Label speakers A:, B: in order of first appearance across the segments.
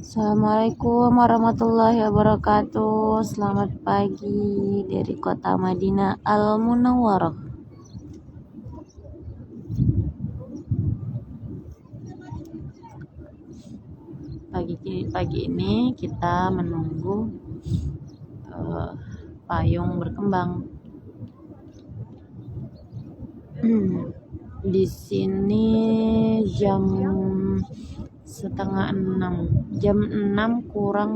A: Assalamualaikum warahmatullahi wabarakatuh. Selamat pagi dari kota Madinah Al Munawwarah. Pagi ini kita menunggu payung berkembang. Di sini jam setengah 6, jam 6 kurang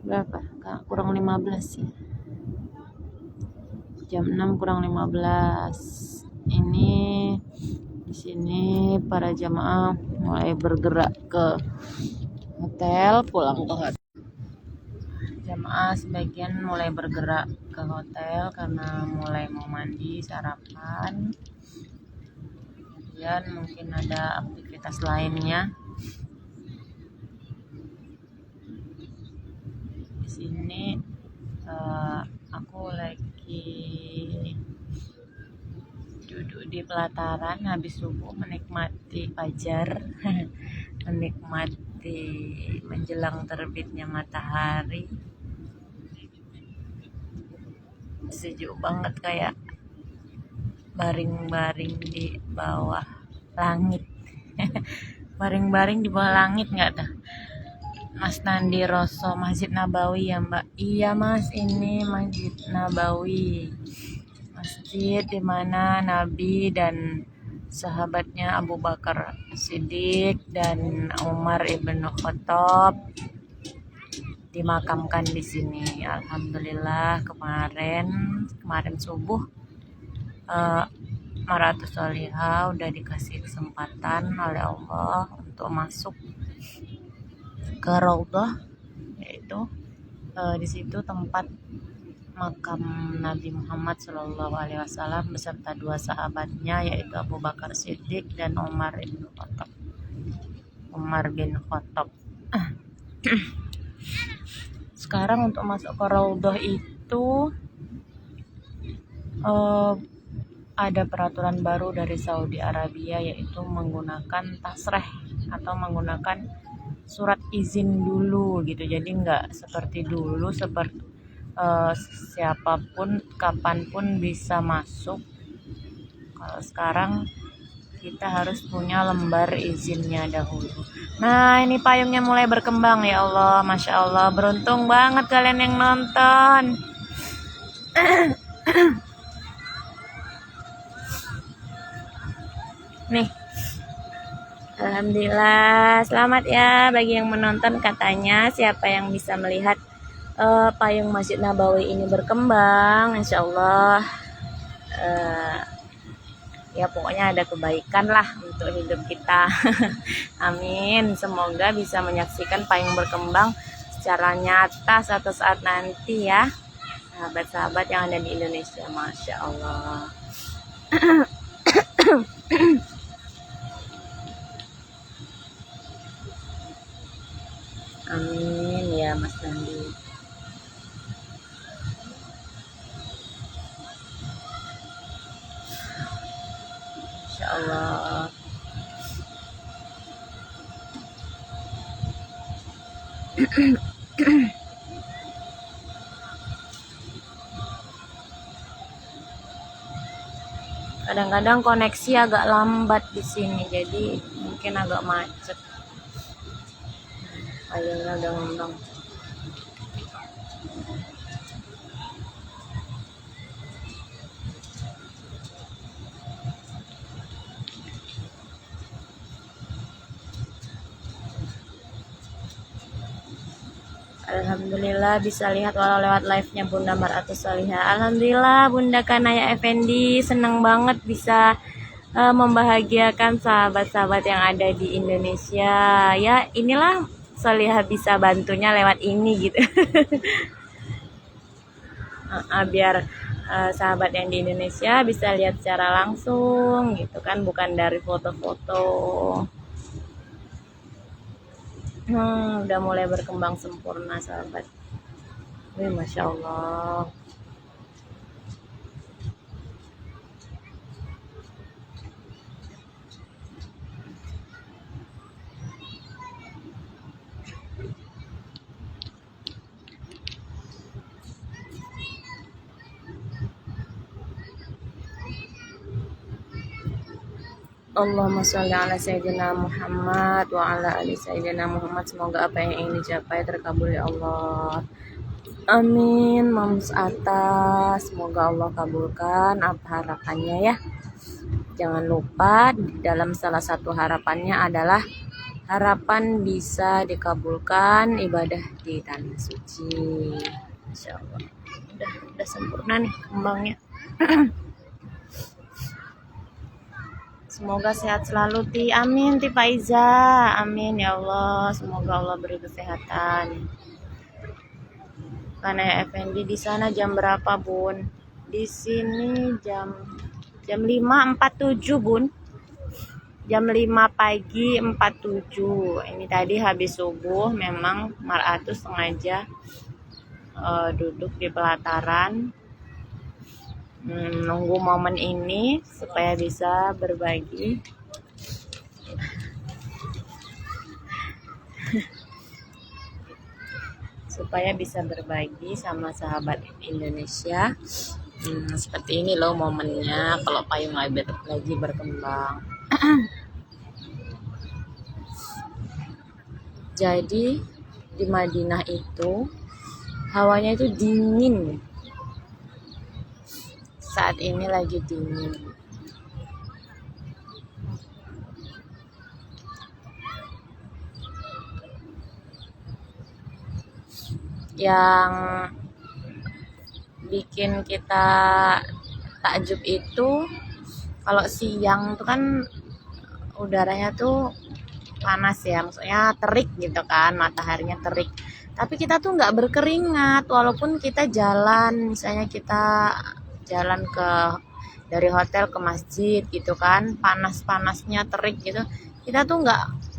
A: berapa? Kurang 15 ya. Jam 6 kurang 15. Ini di sini para jamaah mulai bergerak ke hotel, pulang ke hotel. Jamaah sebagian mulai bergerak ke hotel karena mulai mau mandi, sarapan. Kemudian mungkin ada aktivitas lainnya. Di sini aku lagi duduk di pelataran habis subuh menikmati fajar, menikmati menjelang terbitnya matahari. Sejuk banget, kayak baring-baring di bawah langit. Baring-baring di bawah langit nggak tuh? Mas Nandi Rosso, Masjid Nabawi ya Mbak? Iya Mas, ini Masjid Nabawi, masjid di mana Nabi dan sahabatnya Abu Bakar Siddiq dan Umar ibn Khattab dimakamkan di sini. Alhamdulillah kemarin subuh Maratus Solihah udah dikasih kesempatan oleh Allah untuk masuk ke Raudhah, yaitu di situ tempat makam Nabi Muhammad SAW beserta dua sahabatnya, yaitu Abu Bakar Siddiq dan Umar bin Khattab. Sekarang untuk masuk ke Raudhah itu ada peraturan baru dari Saudi Arabia, yaitu menggunakan tasreh atau menggunakan surat izin dulu gitu. Jadi nggak seperti dulu siapapun kapanpun bisa masuk. Kalau sekarang kita harus punya lembar izinnya dahulu. Nah, ini payungnya mulai berkembang, ya Allah, Masya Allah. Beruntung banget kalian yang nonton. Nih, alhamdulillah, selamat ya bagi yang menonton. Katanya siapa yang bisa melihat payung Masjid Nabawi ini berkembang, insya Allah ya pokoknya ada kebaikan lah untuk hidup kita. Amin, semoga bisa menyaksikan payung berkembang secara nyata suatu saat nanti ya, sahabat-sahabat yang ada di Indonesia. Masya Allah. Amin ya Mas Nandi. Insya Allah. Kadang-kadang koneksi agak lambat di sini, jadi mungkin agak macet. Payungnya udah ngembang. Alhamdulillah bisa lihat walau lewat live-nya Bunda Maratus Solihah. Alhamdulillah Bunda Kanaya Effendi, senang banget bisa membahagiakan sahabat-sahabat yang ada di Indonesia. Ya inilah Solihah bisa bantunya lewat ini gitu. Biar sahabat yang di Indonesia bisa lihat secara langsung gitu kan, bukan dari foto-foto. Udah mulai berkembang sempurna sahabat. Masya Allah. Allahumma sholli ala sayyidina Muhammad wa ala ali sayyidina Muhammad. Semoga apa yang ingin dicapai terkabul ya Allah. Amin. Mams atas, semoga Allah kabulkan apa harapannya ya. Jangan lupa dalam salah satu harapannya adalah harapan bisa dikabulkan ibadah di tanah suci. Insya Allah. Udah sempurna nih kembangnya. Semoga sehat selalu Ti. Amin Ti Faiza. Amin ya Allah. Semoga Allah beri kesehatan. Karena Effendi di sana jam berapa Bun? Di sini jam 5.47 Bun. Jam 5 pagi 47. Ini tadi habis subuh memang Maratus sengaja duduk di pelataran nunggu momen ini supaya bisa berbagi sama sahabat Indonesia. Seperti ini loh momennya kalau payung lagi berkembang. Jadi di Madinah itu hawanya itu dingin. Saat ini lagi dingin. Yang bikin kita takjub itu kalau siang tuh kan udaranya tuh panas ya, maksudnya terik gitu kan, mataharinya terik. Tapi kita tuh nggak berkeringat walaupun kita jalan, misalnya kita jalan dari hotel ke masjid gitu kan, panas-panasnya terik gitu. Kita tuh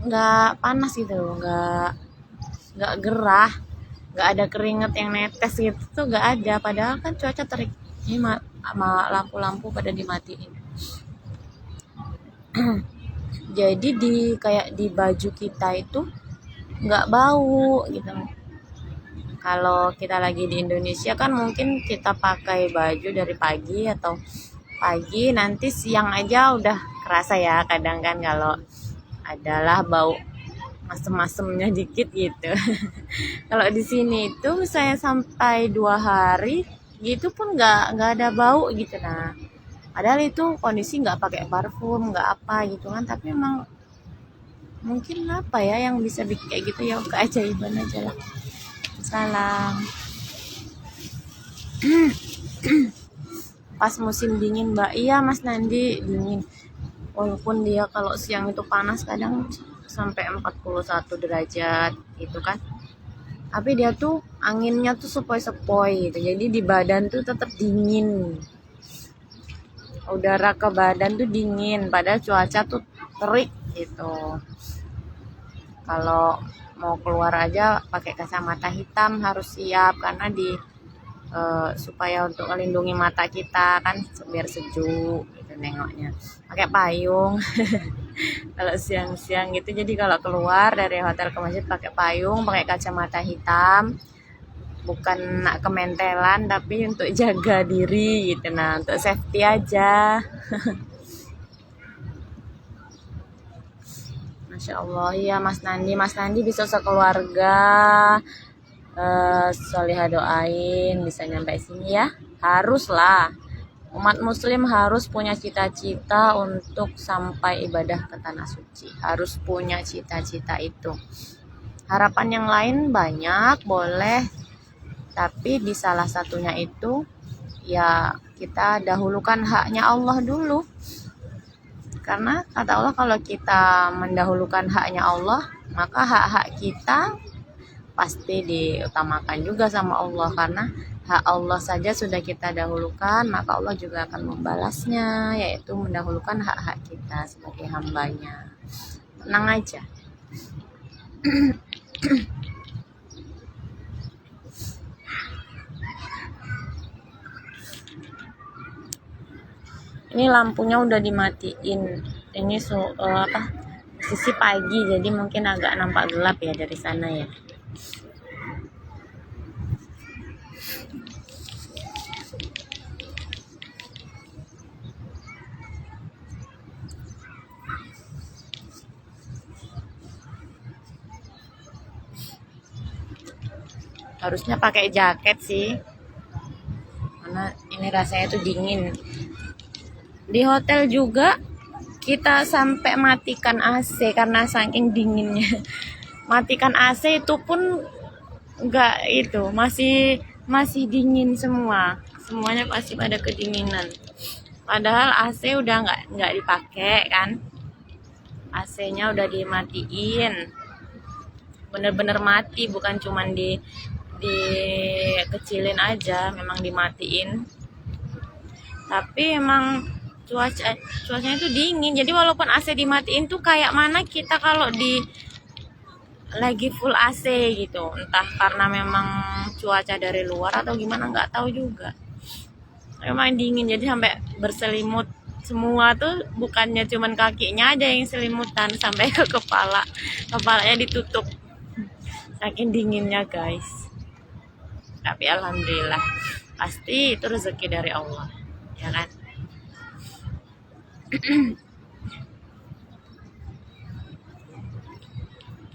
A: nggak panas gitu, nggak gerah, nggak ada keringat yang netes gitu tuh nggak ada. Padahal kan cuaca terik. Ini lampu-lampu pada dimatiin. Jadi kayak di baju kita itu nggak bau gitu. Kalau kita lagi di Indonesia kan mungkin kita pakai baju dari pagi nanti siang aja udah kerasa ya kadang kan kalau adalah bau masem-masemnya dikit gitu. Kalau di sini itu misalnya sampai 2 hari gitu pun nggak ada bau gitu. Nah padahal itu kondisi nggak pakai parfum, nggak apa gitu kan, tapi emang mungkin apa ya yang bisa bikin kayak gitu ya, keajaiban aja lah. Salam. Pas musim dingin Mbak, iya Mas Nandi dingin. Walaupun dia kalau siang itu panas kadang sampai 41 derajat gitu kan. Tapi dia tuh anginnya tuh sepoi-sepoi gitu. Jadi di badan tuh tetap dingin. Udara ke badan tuh dingin, padahal cuaca tuh terik gitu. Kalau mau keluar aja pakai kacamata hitam harus siap karena supaya untuk melindungi mata kita kan biar sejuk gitu nengoknya. Pakai payung. Kalau siang-siang gitu, jadi kalau keluar dari hotel ke masjid pakai payung, pakai kacamata hitam. Bukan nak kementelan tapi untuk jaga diri gitu, nah untuk safety aja. Masya Allah ya Mas Nandi bisa sekeluarga solihah doain bisa nyampe sini ya. Haruslah umat muslim harus punya cita-cita untuk sampai ibadah ke tanah suci, harus punya cita-cita itu. Harapan yang lain banyak boleh, tapi di salah satunya itu ya kita dahulukan haknya Allah dulu. Karena kata Allah kalau kita mendahulukan haknya Allah, maka hak-hak kita pasti diutamakan juga sama Allah. Karena hak Allah saja sudah kita dahulukan, maka Allah juga akan membalasnya, yaitu mendahulukan hak-hak kita sebagai hambanya. Tenang aja. Ini lampunya udah dimatiin. Ini sisi pagi, jadi mungkin agak nampak gelap ya dari sana ya. Harusnya pakai jaket sih, karena ini rasanya tuh dingin. Di hotel juga kita sampai matikan AC karena saking dinginnya. Matikan AC itu pun enggak, itu masih dingin semua. Semuanya pasti pada kedinginan. Padahal AC udah nggak dipakai kan. AC-nya udah dimatiin. Bener-bener mati, bukan cuman dikecilin aja, memang dimatiin. Tapi emang cuacanya itu dingin. Jadi walaupun AC dimatiin tuh kayak mana kita kalau lagi full AC gitu. Entah karena memang cuaca dari luar atau gimana, nggak tahu juga. Memang dingin, jadi sampai berselimut semua tuh, bukannya cuman kakinya aja yang selimutan, sampai ke kepalanya ditutup saking dinginnya guys. Tapi alhamdulillah, pasti itu rezeki dari Allah, ya kan.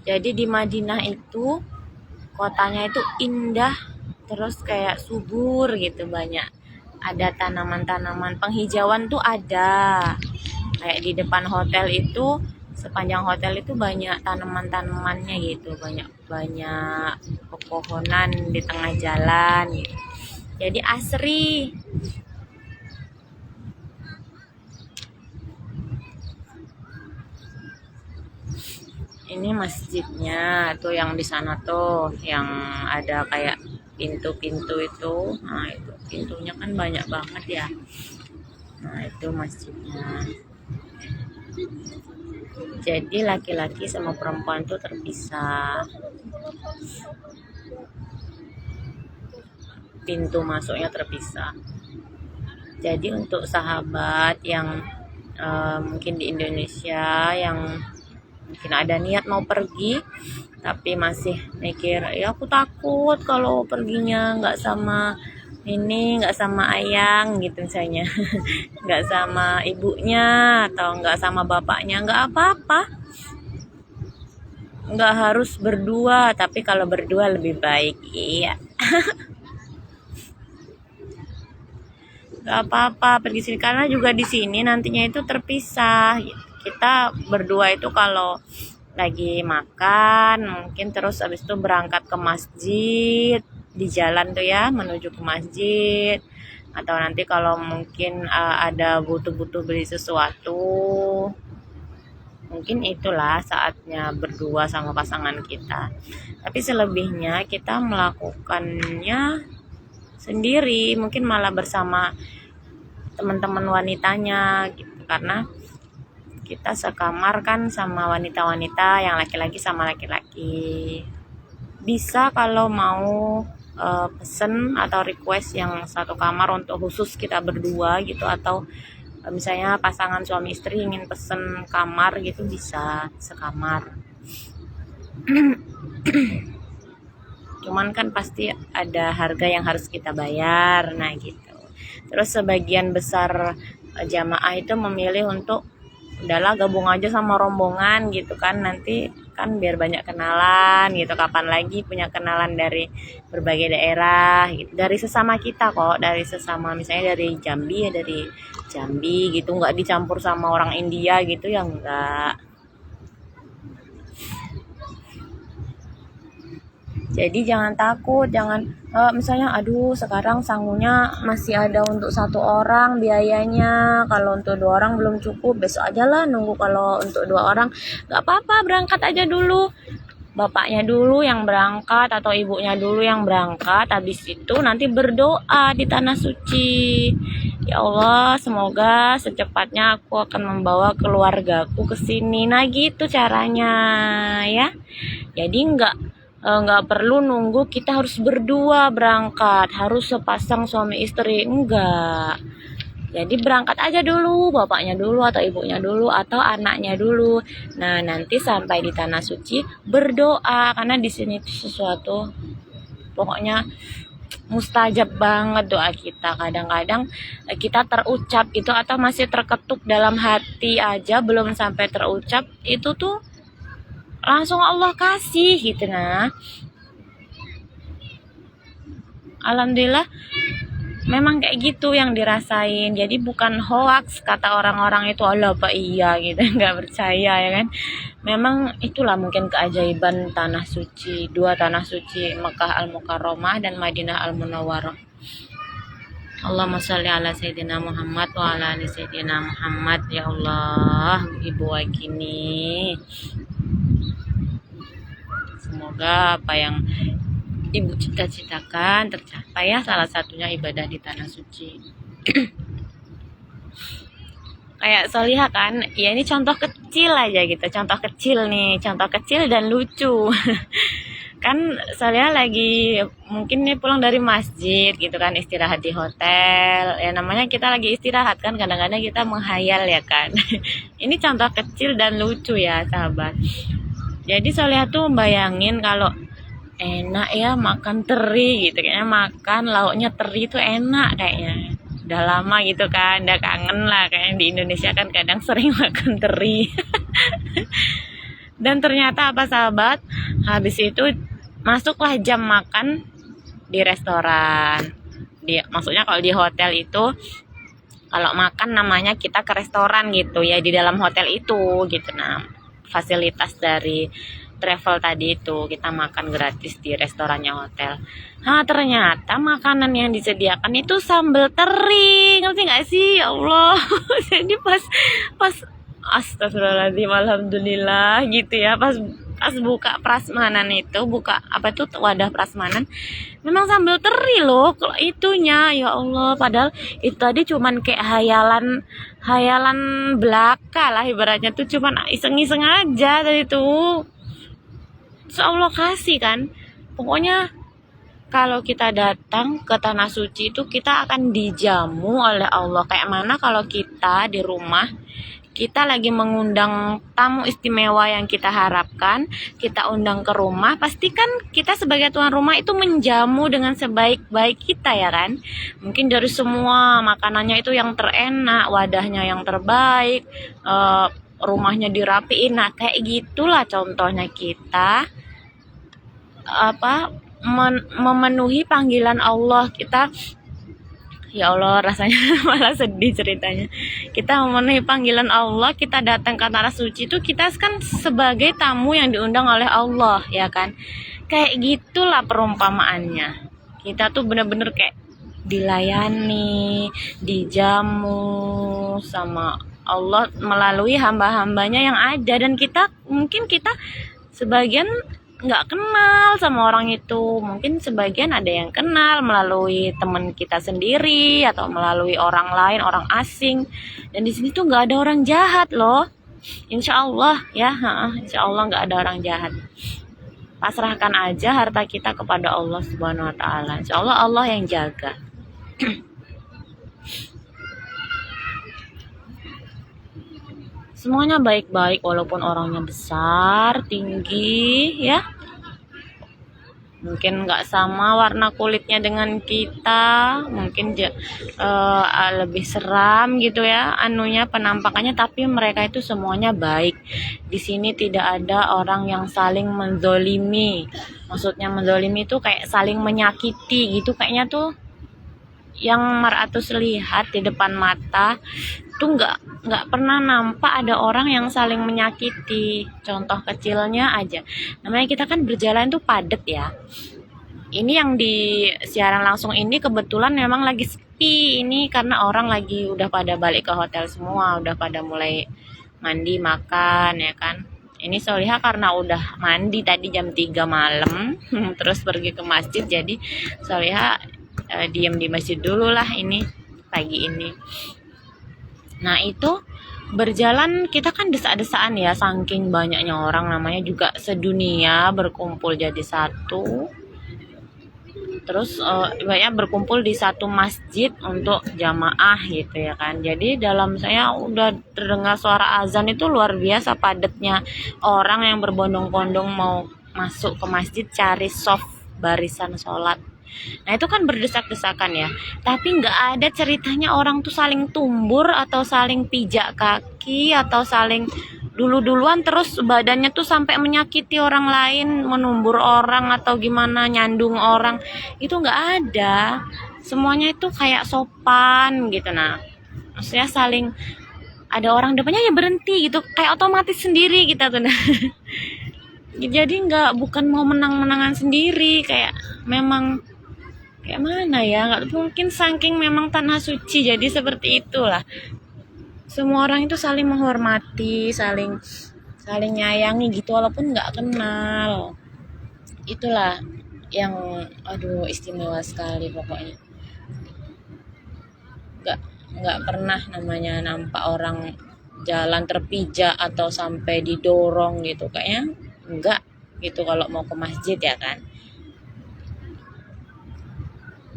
A: Jadi di Madinah itu kotanya itu indah, terus kayak subur gitu, banyak ada tanaman-tanaman, penghijauan tuh ada. Kayak di depan hotel itu, sepanjang hotel itu banyak tanaman-tanamannya gitu, banyak pepohonan di tengah jalan gitu. Jadi asri. Ini masjidnya tuh yang di sana tuh, yang ada kayak pintu-pintu itu. Nah, itu pintunya kan banyak banget ya. Nah, itu masjidnya. Jadi laki-laki sama perempuan tuh terpisah. Pintu masuknya terpisah. Jadi untuk sahabat yang mungkin di Indonesia yang mungkin ada niat mau pergi tapi masih mikir, ya aku takut kalau perginya nggak sama ayang gitu misalnya, nggak sama ibunya atau nggak sama bapaknya, nggak apa-apa, nggak harus berdua, tapi kalau berdua lebih baik. Iya. Nggak apa-apa pergi sini, karena juga di sini nantinya itu terpisah. Kita berdua itu kalau lagi makan mungkin, terus habis itu berangkat ke masjid di jalan tuh ya, menuju ke masjid, atau nanti kalau mungkin ada butuh beli sesuatu, mungkin itulah saatnya berdua sama pasangan kita. Tapi selebihnya kita melakukannya sendiri, mungkin malah bersama teman-teman wanitanya gitu, karena kita sekamar kan sama wanita-wanita, yang laki-laki sama laki-laki. Bisa kalau mau pesen atau request yang satu kamar untuk khusus kita berdua gitu, atau misalnya pasangan suami istri ingin pesen kamar gitu, bisa sekamar. Cuman kan pasti ada harga yang harus kita bayar, nah gitu. Terus sebagian besar jamaah itu memilih untuk udahlah gabung aja sama rombongan gitu kan, nanti kan biar banyak kenalan gitu, kapan lagi punya kenalan dari berbagai daerah gitu, dari sesama kita kok, dari sesama misalnya dari Jambi ya dari Jambi gitu, nggak dicampur sama orang India gitu ya, enggak. Jadi jangan takut, jangan misalnya aduh sekarang sangunya masih ada untuk satu orang biayanya, kalau untuk 2 orang belum cukup, besok aja lah nunggu kalau untuk 2 orang. Gak apa-apa, berangkat aja dulu. Bapaknya dulu yang berangkat atau ibunya dulu yang berangkat, habis itu nanti berdoa di tanah suci. Ya Allah, semoga secepatnya aku akan membawa keluargaku ke sini. Nah gitu caranya ya. Jadi nggak perlu nunggu kita harus berdua berangkat, harus sepasang suami istri, enggak. Jadi berangkat aja dulu, bapaknya dulu atau ibunya dulu atau anaknya dulu. Nah nanti sampai di tanah suci berdoa, karena di sini sesuatu pokoknya mustajab banget doa kita. Kadang-kadang kita terucap itu atau masih terketuk dalam hati aja, belum sampai terucap itu tuh langsung Allah kasih gitu. Nah Alhamdulillah memang kayak gitu yang dirasain. Jadi bukan hoax kata orang-orang itu, Allah apa iya gitu, nggak percaya ya kan. Memang itulah mungkin keajaiban tanah suci, dua tanah suci, Mekah Al-Mukarramah dan Madinah Al-Munawwarah. Allahumma sholli ala Sayyidina Muhammad wa ala ali Sayyidina Muhammad. Ya Allah, Ibu Agini, semoga apa yang Ibu cita-citakan tercapai ya, salah satunya ibadah di tanah suci. Kayak Solihah kan, ya ini contoh kecil aja gitu, contoh kecil nih, contoh kecil dan lucu. Kan Solihah lagi mungkin nih pulang dari masjid gitu kan, istirahat di hotel. Ya namanya kita lagi istirahat kan, kadang-kadang kita menghayal ya kan. Ini contoh kecil dan lucu ya sahabat. Jadi Solihah tuh membayangin kalau enak ya makan teri gitu, kayaknya makan lauknya teri itu enak kayaknya. Udah lama gitu kan, udah kangen lah, kayaknya di Indonesia kan kadang sering makan teri. Dan ternyata apa sahabat, habis itu masuklah jam makan di restoran. Maksudnya kalau di hotel itu, kalau makan namanya kita ke restoran gitu ya, di dalam hotel itu gitu. Nah, fasilitas dari travel tadi itu kita makan gratis di restorannya hotel. Nah ternyata makanan yang disediakan itu sambal teri, ngerti nggak sih? Ya Allah. Jadi pas astagfirullahaladzim, alhamdulillah gitu ya, pas buka prasmanan itu, buka apa tuh wadah prasmanan, memang sambal teri loh kalau itunya. Ya Allah, padahal itu tadi cuman kayak hayalan belaka lah ibaratnya, tuh cuman iseng-iseng aja tadi tuh. Allah kasih kan, pokoknya kalau kita datang ke tanah suci itu kita akan dijamu oleh Allah. Kayak mana kalau kita di rumah, kita lagi mengundang tamu istimewa yang kita harapkan, kita undang ke rumah, pastikan kita sebagai tuan rumah itu menjamu dengan sebaik-baik kita ya kan. Mungkin dari semua makanannya itu yang terenak, wadahnya yang terbaik, rumahnya dirapiin. Nah kayak gitulah contohnya kita memenuhi panggilan Allah kita. Ya Allah, rasanya malah sedih ceritanya. Kita memenuhi panggilan Allah, kita datang ke tanah suci itu kita kan sebagai tamu yang diundang oleh Allah ya kan. Kayak gitulah perumpamaannya. Kita tuh bener-bener kayak dilayani, dijamu sama Allah melalui hamba-hambanya yang ada. Dan mungkin kita sebagian nggak kenal sama orang itu, mungkin sebagian ada yang kenal melalui teman kita sendiri atau melalui orang lain, orang asing. Dan di sini tuh nggak ada orang jahat loh, insya Allah ya, insya Allah nggak ada orang jahat. Pasrahkan aja harta kita kepada Allah Subhanahu Wa Taala, insya Allah Allah yang jaga. Semuanya baik-baik walaupun orangnya besar, tinggi ya. Mungkin nggak sama warna kulitnya dengan kita, mungkin lebih seram gitu ya anunya penampakannya, tapi mereka itu semuanya baik. Di sini tidak ada orang yang saling menzolimi. Maksudnya menzolimi itu kayak saling menyakiti gitu, kayaknya tuh yang Maratus lihat di depan mata tuh nggak pernah nampak ada orang yang saling menyakiti. Contoh kecilnya aja, namanya kita kan berjalan tuh padet ya. Ini yang di siaran langsung ini kebetulan memang lagi sepi ini, karena orang lagi udah pada balik ke hotel semua, udah pada mulai mandi makan ya kan. Ini Solihah karena udah mandi tadi jam 3 malam terus pergi ke masjid, jadi Solihah diam di masjid dulu lah ini pagi ini. Nah itu berjalan kita kan desak-desaan ya, saking banyaknya orang, namanya juga sedunia berkumpul jadi satu. Terus banyak berkumpul di satu masjid untuk jamaah gitu ya kan. Jadi dalam saya udah terdengar suara azan itu luar biasa padatnya orang yang berbondong-bondong mau masuk ke masjid cari soft barisan sholat. Nah itu kan berdesak-desakan ya, tapi nggak ada ceritanya orang tuh saling tumbur atau saling pijak kaki atau saling dulu-duluan terus badannya tuh sampai menyakiti orang lain, menumbur orang atau gimana, nyandung orang, itu nggak ada. Semuanya itu kayak sopan gitu. Nah, maksudnya saling, ada orang depannya ya berhenti gitu, kayak otomatis sendiri kita tuh. Nah, jadi nggak, bukan mau menang-menangan sendiri, kayak memang kayak mana ya, nggak mungkin, saking memang tanah suci jadi seperti itulah. Semua orang itu saling menghormati, saling saling nyayangi gitu walaupun nggak kenal. Itulah yang aduh istimewa sekali pokoknya. nggak nggak pernah namanya nampak orang jalan terpijak atau sampai didorong gitu, kayaknya enggak gitu kalau mau ke masjid ya kan.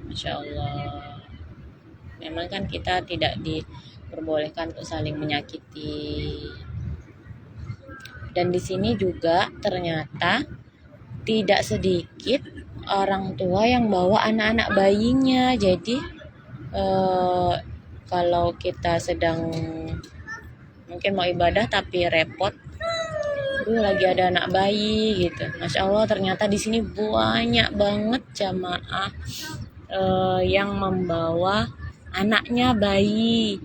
A: Masya Allah, memang kan kita tidak diperbolehkan untuk saling menyakiti. Dan di sini juga ternyata tidak sedikit orang tua yang bawa anak-anak bayinya. Jadi kalau kita sedang mungkin mau ibadah tapi repot, lagi ada anak bayi gitu. Masya Allah, ternyata di sini banyak banget jamaah yang membawa anaknya bayi.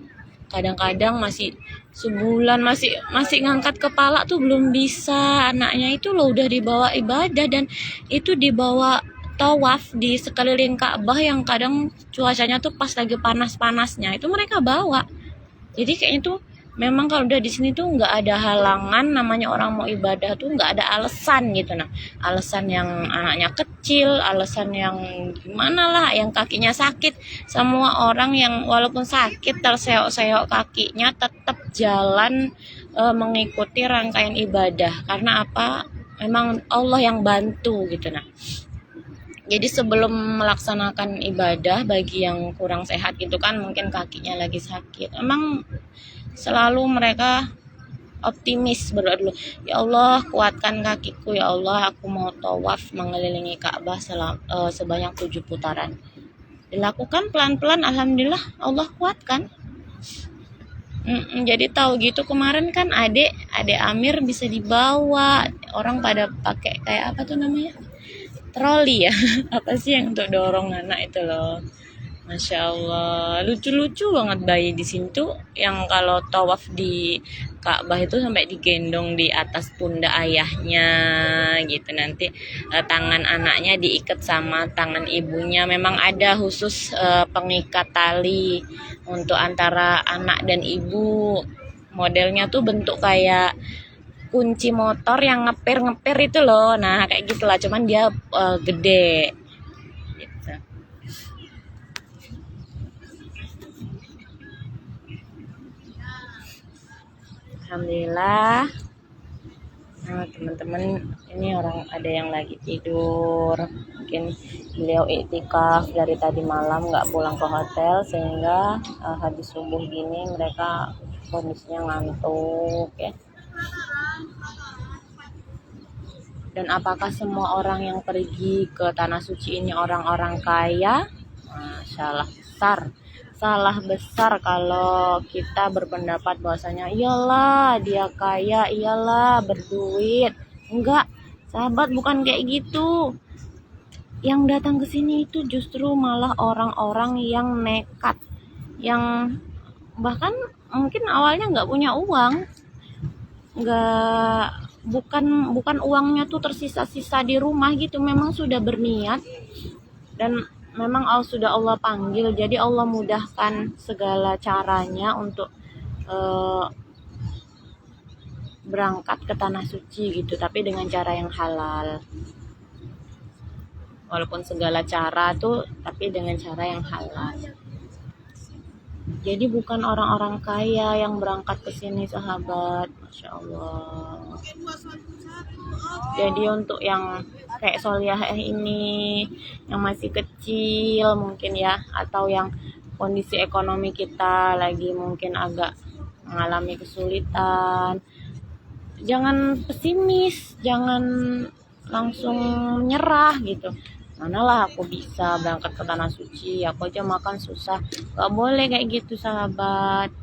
A: Kadang-kadang masih sebulan masih ngangkat kepala tuh belum bisa, anaknya itu loh udah dibawa ibadah, dan itu dibawa tawaf di sekeliling Ka'bah yang kadang cuacanya tuh pas lagi panas-panasnya itu mereka bawa. Jadi kayaknya tuh memang kalau udah di sini tuh nggak ada halangan, namanya orang mau ibadah tuh nggak ada alasan gitu. Nah, alasan yang anaknya kecil, alasan yang gimana lah, yang kakinya sakit, semua orang yang walaupun sakit terseok-seok kakinya tetap jalan mengikuti rangkaian ibadah. Karena apa? Memang Allah yang bantu gitu. Nah, jadi sebelum melaksanakan ibadah, bagi yang kurang sehat gitu kan, mungkin kakinya lagi sakit, emang selalu mereka optimis, berdoa dulu, ya Allah kuatkan kakiku, ya Allah aku mau tawaf mengelilingi Ka'bah sebanyak 7 putaran. Dilakukan pelan-pelan, alhamdulillah Allah kuatkan. Jadi tahu gitu, kemarin kan adik Amir bisa dibawa, orang pada pakai kayak apa tuh namanya, troli ya apa sih yang untuk dorong anak itu loh. Masya Allah, lucu-lucu banget bayi di sini tuh, yang kalau tawaf di Ka'bah itu sampai digendong di atas pundak ayahnya gitu. Nanti tangan anaknya diikat sama tangan ibunya. Memang ada khusus pengikat tali untuk antara anak dan ibu. Modelnya tuh bentuk kayak kunci motor yang ngepir itu loh. Nah kayak gitulah, cuman dia gede gitu. Alhamdulillah. Nah, teman-teman, ini orang ada yang lagi tidur, mungkin beliau iktikaf dari tadi malam nggak pulang ke hotel, sehingga habis subuh gini mereka kondisinya ngantuk ya. Dan apakah semua orang yang pergi ke tanah suci ini orang-orang kaya? Salah besar kalau kita berpendapat bahwasanya iyalah dia kaya, iyalah berduit. Enggak, sahabat, bukan kayak gitu. Yang datang ke sini itu justru malah orang-orang yang nekat, yang bahkan mungkin awalnya nggak punya uang, bukan uangnya tuh tersisa-sisa di rumah gitu, memang sudah berniat dan memang sudah Allah panggil, jadi Allah mudahkan segala caranya untuk berangkat ke tanah suci gitu, tapi dengan cara yang halal. Walaupun segala cara tuh, tapi dengan cara yang halal. Jadi bukan orang-orang kaya yang berangkat ke sini, sahabat. Masya Allah. Jadi untuk yang kayak Soliah ini, yang masih kecil mungkin ya, atau yang kondisi ekonomi kita lagi mungkin agak mengalami kesulitan, jangan pesimis, jangan langsung menyerah gitu. Manalah aku bisa berangkat ke tanah suci, aku aja makan susah. Gak boleh kayak gitu, sahabat.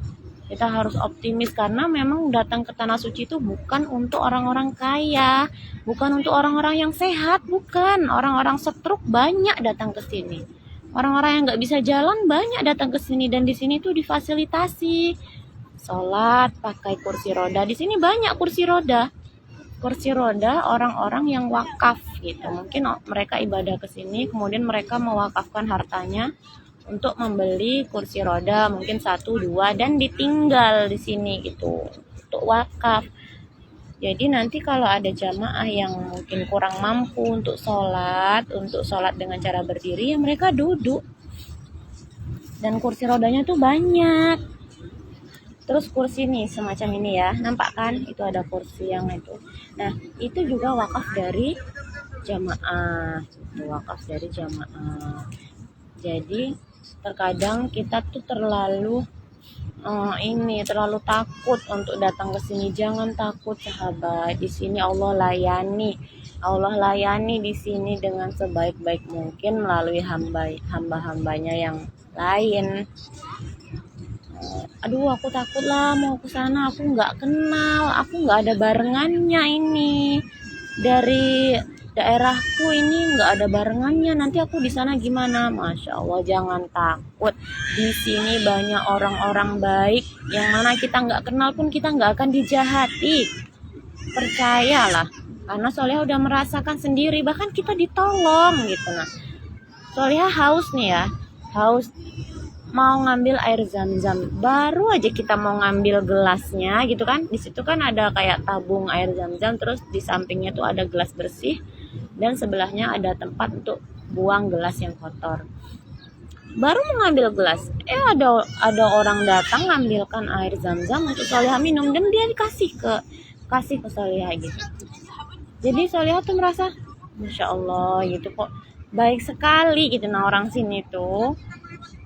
A: Kita harus optimis karena memang datang ke tanah suci itu bukan untuk orang-orang kaya, bukan untuk orang-orang yang sehat, bukan. Orang-orang stroke banyak datang ke sini. Orang-orang yang nggak bisa jalan banyak datang ke sini, dan di sini tuh difasilitasi sholat pakai kursi roda. Di sini banyak kursi roda. Kursi roda orang-orang yang wakaf gitu. Mungkin mereka ibadah ke sini, kemudian mereka mewakafkan hartanya untuk membeli kursi roda, mungkin 1, 2, dan ditinggal di sini gitu untuk wakaf. Jadi nanti kalau ada jamaah yang mungkin kurang mampu untuk sholat dengan cara berdiri, ya mereka duduk. Dan kursi rodanya tuh banyak. Terus kursi nih semacam ini ya, nampak kan? Itu ada kursi yang itu. Nah, itu juga wakaf dari jamaah. Wakaf dari jamaah. Jadi terkadang kita tuh terlalu takut untuk datang ke sini. Jangan takut sahabat. Di sini Allah layani di sini dengan sebaik-baik mungkin melalui hamba-hambanya yang lain. Aduh, aku takut lah mau ke sana, aku nggak kenal, aku nggak ada barengannya ini. Dari daerahku ini nggak ada barengannya, nanti aku di sana gimana? Masya Allah, jangan takut. Di sini banyak orang-orang baik yang mana kita nggak kenal pun kita nggak akan dijahati. Percayalah, karena Solihah udah merasakan sendiri, bahkan kita ditolong gitu. Nah, Solihah haus nih ya, haus mau ngambil air zam-zam, baru aja kita mau ngambil gelasnya gitu kan, di situ kan ada kayak tabung air zam-zam, terus di sampingnya tuh ada gelas bersih dan sebelahnya ada tempat untuk buang gelas yang kotor. Baru mau ngambil gelas, ada orang datang ngambilkan air zam-zam untuk Solihah minum, dan dia kasih ke Solihah gitu. Jadi Solihah tuh merasa Masya Allah gitu, kok baik sekali gitu. Nah, orang sini tuh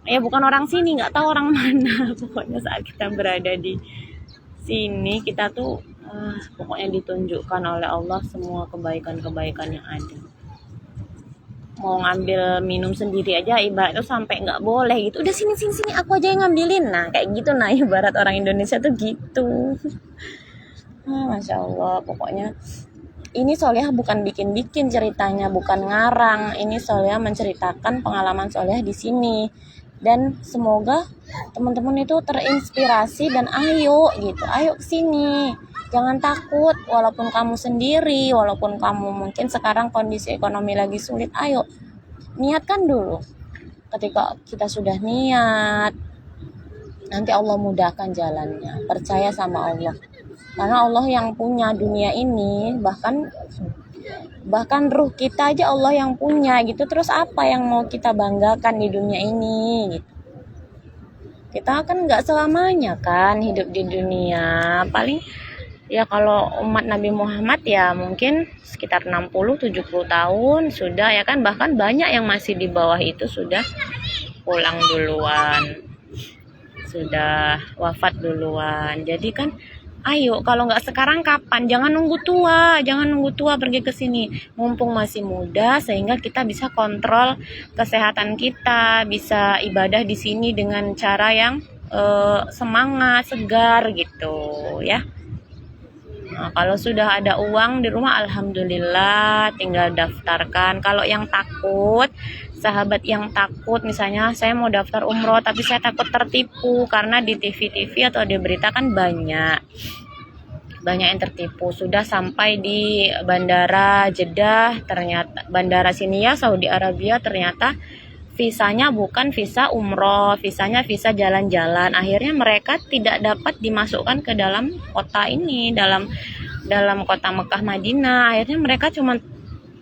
A: ya bukan orang sini, nggak tahu orang mana. Pokoknya saat kita berada di sini, kita tuh pokoknya ditunjukkan oleh Allah semua kebaikan-kebaikan yang ada. Mau ngambil minum sendiri aja ibarat tuh sampai nggak boleh gitu. Udah sini aku aja yang ngambilin. Nah kayak gitu, nah ibarat orang Indonesia tuh gitu. Masya Allah, pokoknya ini Solihah bukan bikin-bikin ceritanya, bukan ngarang. Ini Solihah menceritakan pengalaman Solihah di sini. Dan semoga teman-teman itu terinspirasi dan ayo kesini, jangan takut. Walaupun kamu sendiri, walaupun kamu mungkin sekarang kondisi ekonomi lagi sulit, ayo niatkan dulu. Ketika kita sudah niat, nanti Allah mudahkan jalannya. Percaya sama Allah, karena Allah yang punya dunia ini, bahkan ruh kita aja Allah yang punya gitu. Terus apa yang mau kita banggakan di dunia ini gitu? Kita kan nggak selamanya kan hidup di dunia. Paling ya kalau umat Nabi Muhammad ya mungkin sekitar 60-70 tahun sudah ya kan. Bahkan banyak yang masih di bawah itu sudah pulang duluan, sudah wafat duluan. Jadi kan ayo, kalau nggak sekarang kapan? Jangan nunggu tua pergi ke sini. Mumpung masih muda, sehingga kita bisa kontrol kesehatan kita, bisa ibadah di sini dengan cara yang semangat, segar gitu ya. Nah, kalau sudah ada uang di rumah, alhamdulillah, tinggal daftarkan. Kalau yang takut, sahabat yang takut, misalnya saya mau daftar umroh tapi saya takut tertipu, karena di TV atau di berita kan banyak yang tertipu. Sudah sampai di bandara Jeddah, ternyata bandara sini ya Saudi Arabia, ternyata visanya bukan visa umroh, visanya visa jalan-jalan. Akhirnya mereka tidak dapat dimasukkan ke dalam kota ini, dalam kota Mekah Madinah. Akhirnya mereka cuma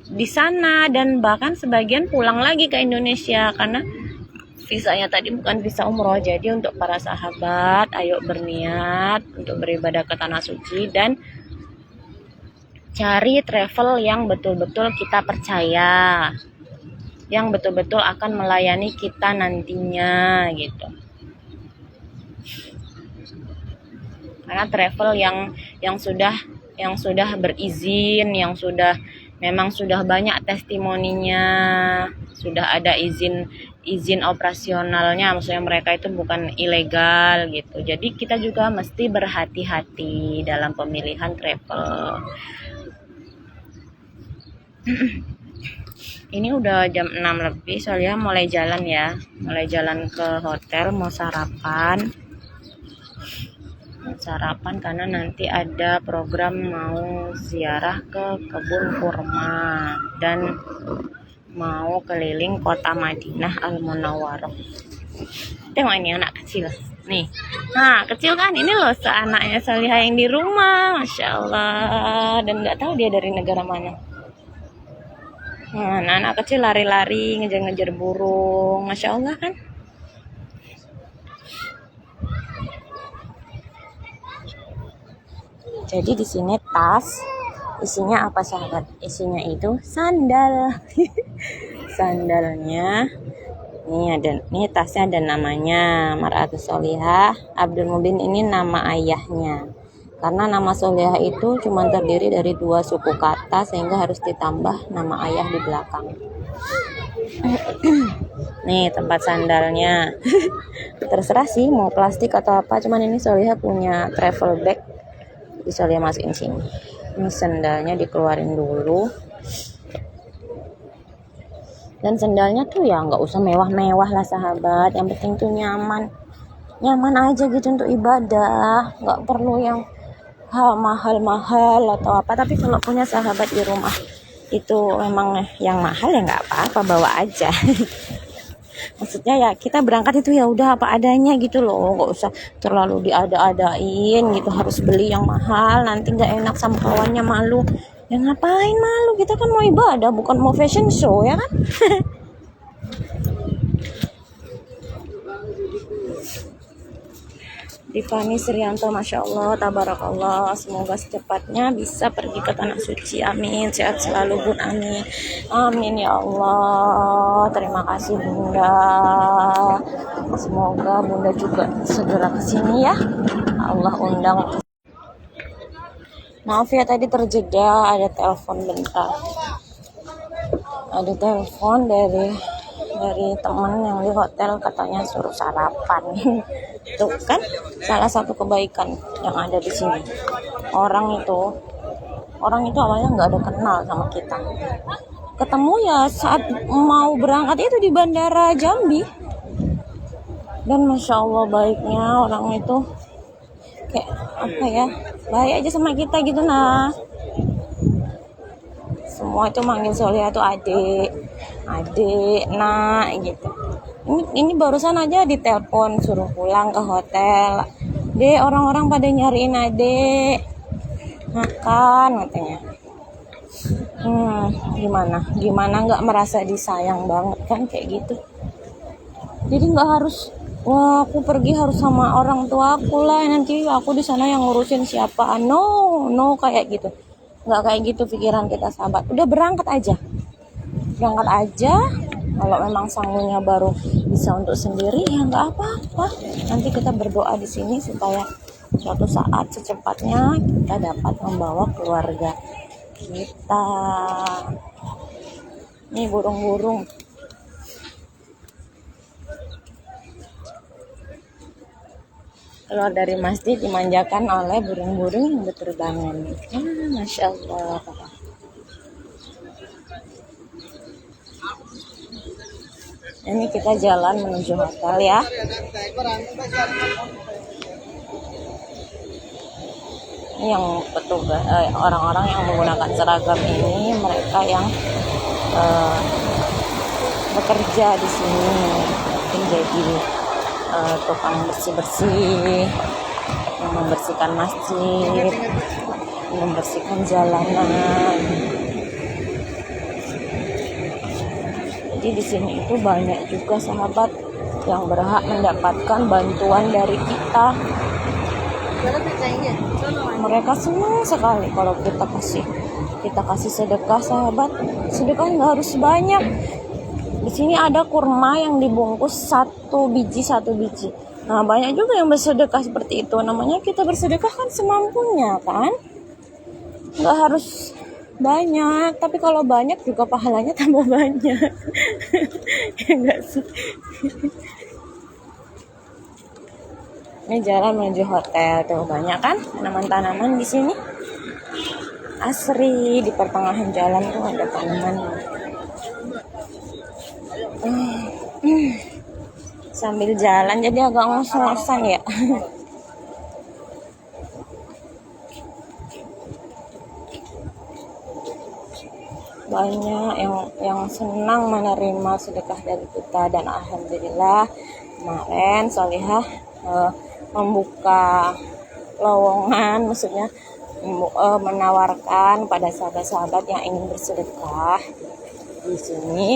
A: di sana, dan bahkan sebagian pulang lagi ke Indonesia karena visanya tadi bukan visa umroh. Jadi untuk para sahabat, ayo berniat untuk beribadah ke tanah suci dan cari travel yang betul-betul kita percaya, yang betul-betul akan melayani kita nantinya gitu. Karena travel yang sudah berizin, yang memang sudah banyak testimoninya, sudah ada izin operasionalnya, maksudnya mereka itu bukan ilegal gitu. Jadi kita juga mesti berhati-hati dalam pemilihan travel. Ini udah jam 6 lebih, soalnya mulai jalan ya, mulai jalan ke hotel, mau sarapan karena nanti ada program mau ziarah ke kebun kurma dan mau keliling kota Madinah Al Munawwaroh. Tengok ini anak kecil nih, nah kecil kan, ini loh seanaknya Salihah yang di rumah, masya Allah, dan nggak tahu dia dari negara mana. Nah, anak kecil lari-lari ngejar-ngejar burung, masya Allah kan. Jadi di sini tas isinya apa sahabat? Isinya itu sandal. Sandalnya ini tasnya ada namanya Mar'atus Sholihah Abdul Mubin, ini nama ayahnya. Karena nama Sholihah itu cuma terdiri dari 2 suku kata, sehingga harus ditambah nama ayah di belakang. Nih tempat sandalnya. Terserah sih mau plastik atau apa, cuman ini Sholihah punya travel bag, bisa Sholihah masukin sini. Ini sandalnya dikeluarin dulu. Dan sandalnya tuh ya nggak usah mewah-mewah lah sahabat, yang penting tuh nyaman aja gitu untuk ibadah, nggak perlu yang mahal-mahal atau apa. Tapi kalau punya sahabat di rumah itu memang yang mahal ya nggak apa-apa, bawa aja. Maksudnya ya kita berangkat itu ya udah apa adanya gitu loh, nggak usah terlalu diada-adain gitu, harus beli yang mahal, nanti nggak enak sama kawannya, malu. Ya ngapain malu, kita kan mau ibadah bukan mau fashion show ya kan. Tiffany Srianto, masya Allah, tabarakallah, semoga secepatnya bisa pergi ke tanah suci, amin, sehat selalu bun, amin, amin ya Allah. Terima kasih bunda, semoga bunda juga segera kesini ya, Allah undang. Maaf ya tadi terjeda, ada telepon bentar, ada telepon dari teman yang di hotel, katanya suruh sarapan. Tuh kan salah satu kebaikan yang ada di sini, orang itu awalnya nggak ada kenal sama kita, ketemu ya saat mau berangkat itu di bandara Jambi, dan masya Allah baiknya orang itu, kayak apa ya, baik aja sama kita gitu. Nah semua itu manggil Sholihah tuh adik, nak gitu. Ini barusan aja ditelepon suruh pulang ke hotel. Dek, orang-orang pada nyariin adek, makan katanya. Gimana nggak merasa disayang banget kan kayak gitu. Jadi nggak harus, wah aku pergi harus sama orang tua aku lah, nanti aku di sana yang ngurusin siapa. No kayak gitu. Nggak kayak gitu pikiran kita sahabat. Udah berangkat aja. Kalau memang sanggulnya baru bisa untuk sendiri ya nggak apa-apa. Nanti kita berdoa di sini supaya suatu saat secepatnya kita dapat membawa keluarga kita. Nih burung-burung. Keluar dari masjid dimanjakan oleh burung-burung yang berterbangan. Masya Allah. Ini kita jalan menuju hotel ya. Ini yang petugas, orang-orang yang menggunakan seragam ini, mereka yang bekerja di sini, menjadi tukang bersih-bersih, yang membersihkan masjid, membersihkan jalanan. Jadi di sini itu banyak juga sahabat yang berhak mendapatkan bantuan dari kita. Mereka senang sekali kalau kita kasih sedekah sahabat. Sedekah nggak harus banyak. Di sini ada kurma yang dibungkus satu biji. Nah banyak juga yang bersedekah seperti itu. Namanya kita bersedekah kan semampunya kan. Nggak harus banyak, tapi kalau banyak juga pahalanya tambah banyak. Ya enggak sih? Ini jalan menuju hotel tuh, banyak kan tanaman-tanaman di sini. Asri, di pertengahan jalan tuh ada tanaman. Sambil jalan jadi agak ngos-ngosan ya. Banyak yang senang menerima sedekah dari kita, dan alhamdulillah kemarin Solihah membuka lowongan, maksudnya menawarkan pada sahabat-sahabat yang ingin bersedekah di sini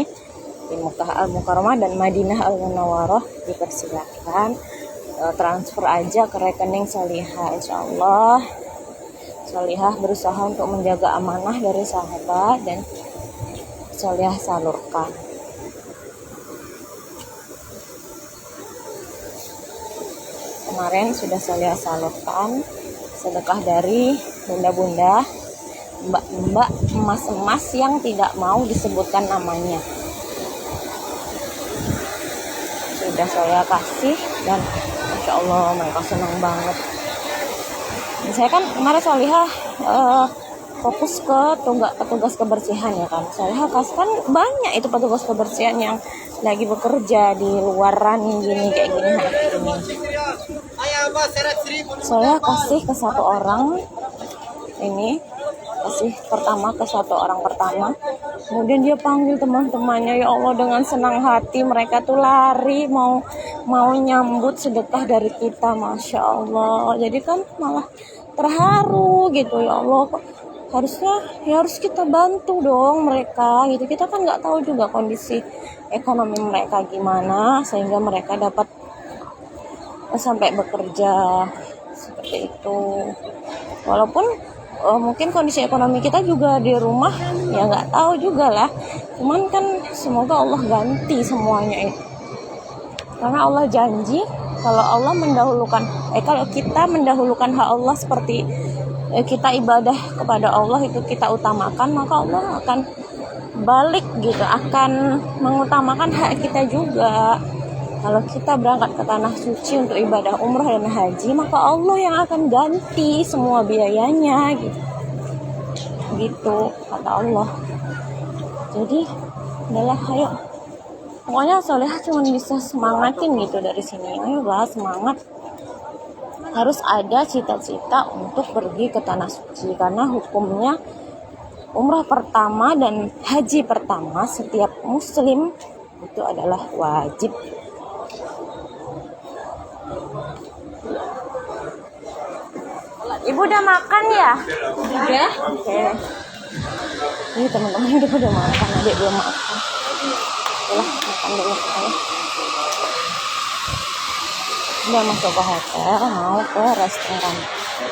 A: di Mekah Al-Mukarramah dan Madinah Al-Munawwarah, dipersilakan transfer aja ke rekening Solihah. Insyaallah Solihah berusaha untuk menjaga amanah dari sahabat dan Solihah salurkan. Kemarin sudah Solihah salurkan sedekah dari bunda-bunda, mbak-mbak, emas-emas yang tidak mau disebutkan namanya. Sudah saya kasih dan Masya Allah mereka senang banget. Saya kan kemarin Solihah fokus ke petugas kebersihan ya kan. Solihah kasih kan banyak itu petugas kebersihan yang lagi bekerja di luaran gini kayak gini hari ini. Saya kasih ke satu orang ini, kasih pertama ke satu orang pertama, kemudian dia panggil teman-temannya. Ya Allah, dengan senang hati mereka tuh lari mau nyambut sedekah dari kita. Masya Allah, jadi kan malah terharu gitu. Ya Allah, harusnya ya harus kita bantu dong mereka gitu. Kita kan nggak tahu juga kondisi ekonomi mereka gimana sehingga mereka dapat sampai bekerja seperti itu. Walaupun mungkin kondisi ekonomi kita juga di rumah ya nggak tahu juga lah, cuman kan semoga Allah ganti semuanya itu, karena Allah janji kalau Allah mendahulukan kalau kita mendahulukan hak Allah seperti kita ibadah kepada Allah itu kita utamakan, maka Allah akan balik gitu, akan mengutamakan hak kita juga. Kalau kita berangkat ke tanah suci untuk ibadah umrah dan haji, maka Allah yang akan ganti semua biayanya gitu kata Allah. Jadi adalah ayo, pokoknya Solihah cuma bisa semangatin gitu dari sini. Ayolah semangat, harus ada cita-cita untuk pergi ke tanah suci, karena hukumnya umrah pertama dan haji pertama setiap muslim itu adalah wajib. Ibu udah makan ya? Udah. Oke. Ini teman-teman udah makan, adik belum makan. Udah makan dulu ya. Udah masuk ke hotel, mau ke restoran.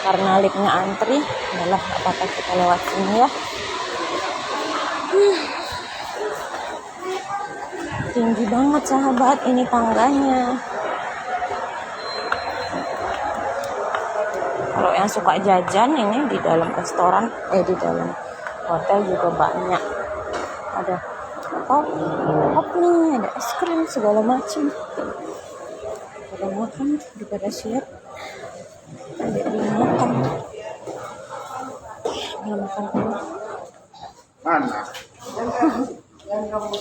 A: Karena liftnya antri, adalah gak apa-apa kita lewat sini ya. Tinggi banget sahabat ini tangganya. Kalau yang suka jajan ini di dalam restoran, di dalam hotel juga banyak. Ada kopi, ada es krim segala macam. Pada makan daripada siap, ada yang makan. Nggak makan dulu. Mana? Yang kamu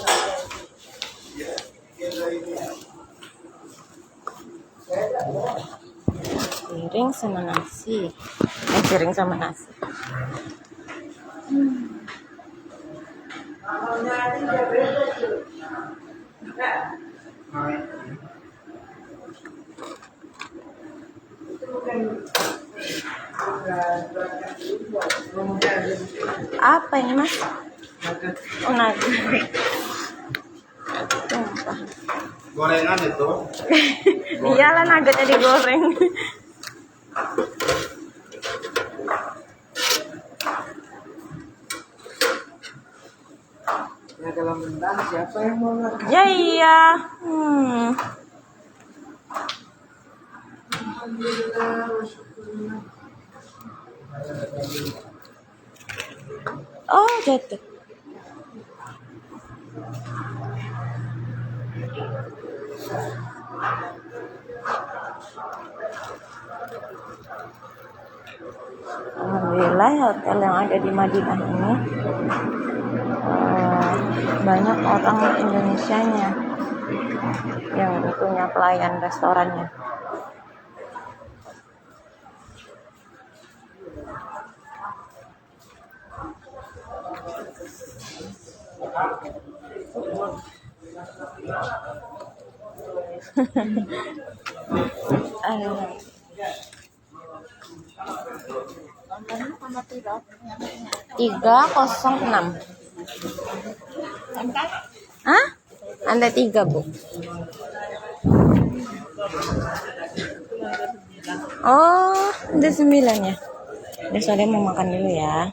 A: piring sama nasi. Piring sama nasi. Apa ini mas? Oh nugget. Tumpah.
B: Gorengan itu?
A: Iyalah nuggetnya digoreng.
B: Ya kalau mentah siapa yang mau makan?
A: Ya iya.
B: Alhamdulillah,
A: Oh, jatuh. Alhamdulillah hotel yang ada di Madinah ini banyak orang Indonesianya yang punya pelayan restorannya. Aduh. 306. Hah? Anda 3, Bu. Oh, ada 9 ya. Udah, soalnya mau makan dulu ya.